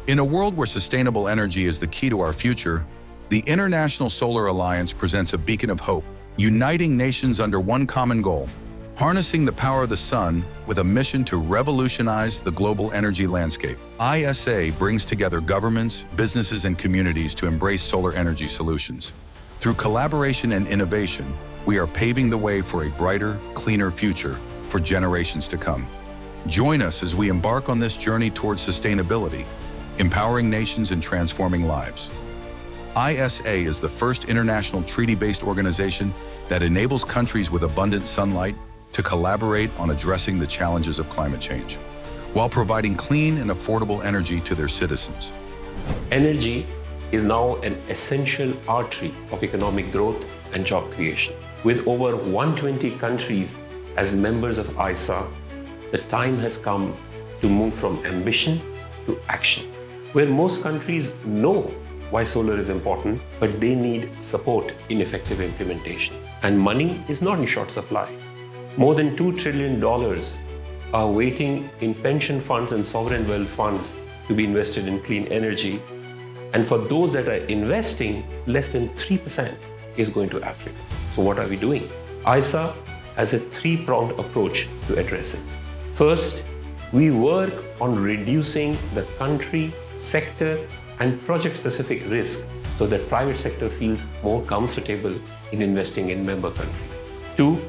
In a world where sustainable energy is the key to our future, the International Solar Alliance presents a beacon of hope, uniting nations under one common goal: harnessing the power of the sun with a mission to revolutionize the global energy landscape. ISA brings together governments, businesses, and communities to embrace solar energy solutions. Through collaboration and innovation, we are paving the way for a brighter, cleaner future for generations to come. Join us as we embark on this journey towards sustainability, empowering nations and transforming lives. ISA is the first international treaty-based organization that enables countries with abundant sunlight to collaborate on addressing the challenges of climate change, while providing clean and affordable energy to their citizens. Energy is now an essential artery of economic growth and job creation. With over 120 countries as members of ISA, the time has come to move from ambition to action. Where most countries know why solar is important, but they need support in effective implementation. And money is not in short supply. More than $2 trillion are waiting in pension funds and sovereign wealth funds to be invested in clean energy. And for those that are investing, less than 3% is going to Africa. So what are we doing? ISA has a three-pronged approach to address it. First, we work on reducing the country, sector, and project-specific risk so that private sector feels more comfortable in investing in member countries. Two,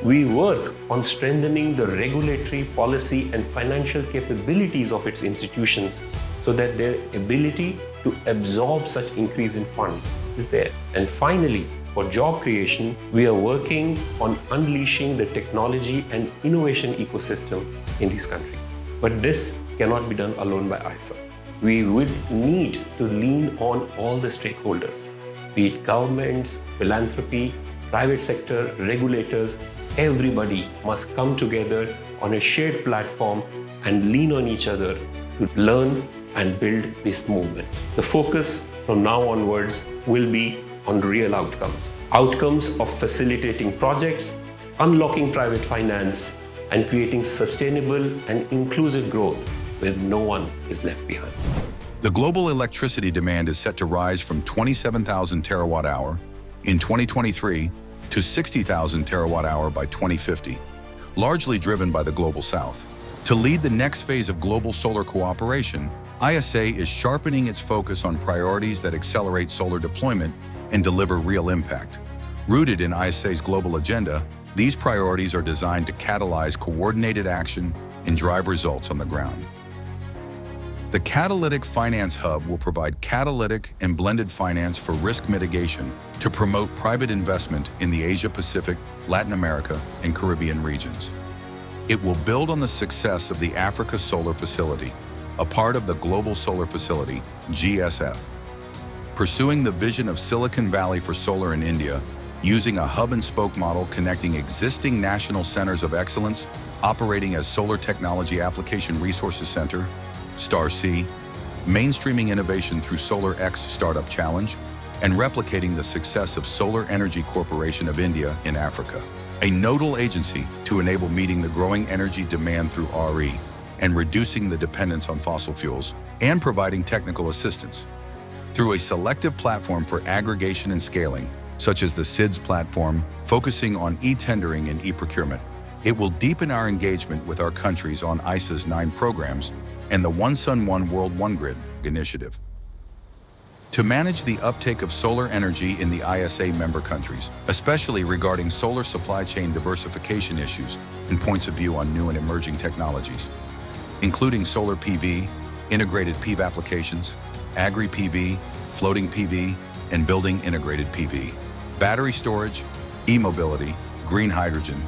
we work on strengthening the regulatory, policy, and financial capabilities of its institutions so that their ability to absorb such increase in funds is there. And finally, for job creation, we are working on unleashing the technology and innovation ecosystem in these countries. But this cannot be done alone by ISA. We would need to lean on all the stakeholders, be it governments, philanthropy, private sector, regulators. Everybody must come together on a shared platform and lean on each other to learn and build this movement. The focus from now onwards will be on real outcomes. Outcomes of facilitating projects, unlocking private finance, and creating sustainable and inclusive growth where no one is left behind. The global electricity demand is set to rise from 27,000 terawatt-hour in 2023 to 60,000 terawatt-hour by 2050, largely driven by the Global South. To lead the next phase of global solar cooperation, ISA is sharpening its focus on priorities that accelerate solar deployment and deliver real impact. Rooted in ISA's global agenda, these priorities are designed to catalyze coordinated action and drive results on the ground. The Catalytic Finance Hub will provide catalytic and blended finance for risk mitigation to promote private investment in the Asia-Pacific, Latin America, and Caribbean regions. It will build on the success of the Africa Solar Facility, a part of the Global Solar Facility, GSF. Pursuing the vision of Silicon Valley for solar in India, using a hub-and-spoke model connecting existing national centers of excellence, operating as Solar Technology Application Resources Center, STAR-C, mainstreaming innovation through SolarX Startup Challenge, and replicating the success of Solar Energy Corporation of India in Africa, a nodal agency to enable meeting the growing energy demand through RE and reducing the dependence on fossil fuels, and providing technical assistance through a selective platform for aggregation and scaling, such as the SIDS platform, focusing on e-tendering and e-procurement. It will deepen our engagement with our countries on ISA's 9 programs and the One Sun, One World, One Grid initiative. To manage the uptake of solar energy in the ISA member countries, especially regarding solar supply chain diversification issues and points of view on new and emerging technologies, including solar PV, integrated PV applications, agri-PV, floating PV, and building integrated PV, battery storage, e-mobility, green hydrogen,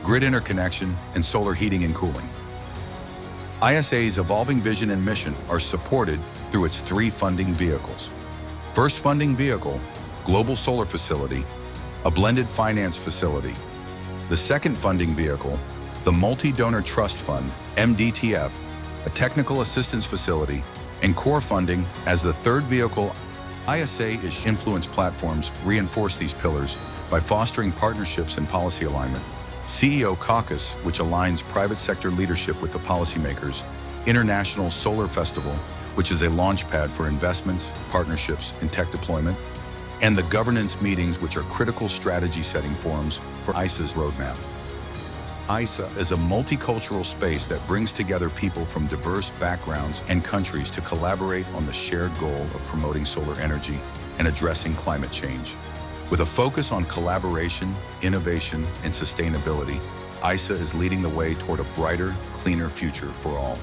grid interconnection, and solar heating and cooling. ISA's evolving vision and mission are supported through its 3 funding vehicles. First funding vehicle, Global Solar Facility, a blended finance facility. The second funding vehicle, the Multi-Donor Trust Fund, MDTF, a technical assistance facility, and core funding as the third vehicle. ISA's influence platforms reinforce these pillars by fostering partnerships and policy alignment. CEO Caucus, which aligns private sector leadership with the policymakers, International Solar Festival, which is a launchpad for investments, partnerships, and tech deployment, and the governance meetings, which are critical strategy-setting forums for ISA's roadmap. ISA is a multicultural space that brings together people from diverse backgrounds and countries to collaborate on the shared goal of promoting solar energy and addressing climate change. With a focus on collaboration, innovation, and sustainability, ISA is leading the way toward a brighter, cleaner future for all.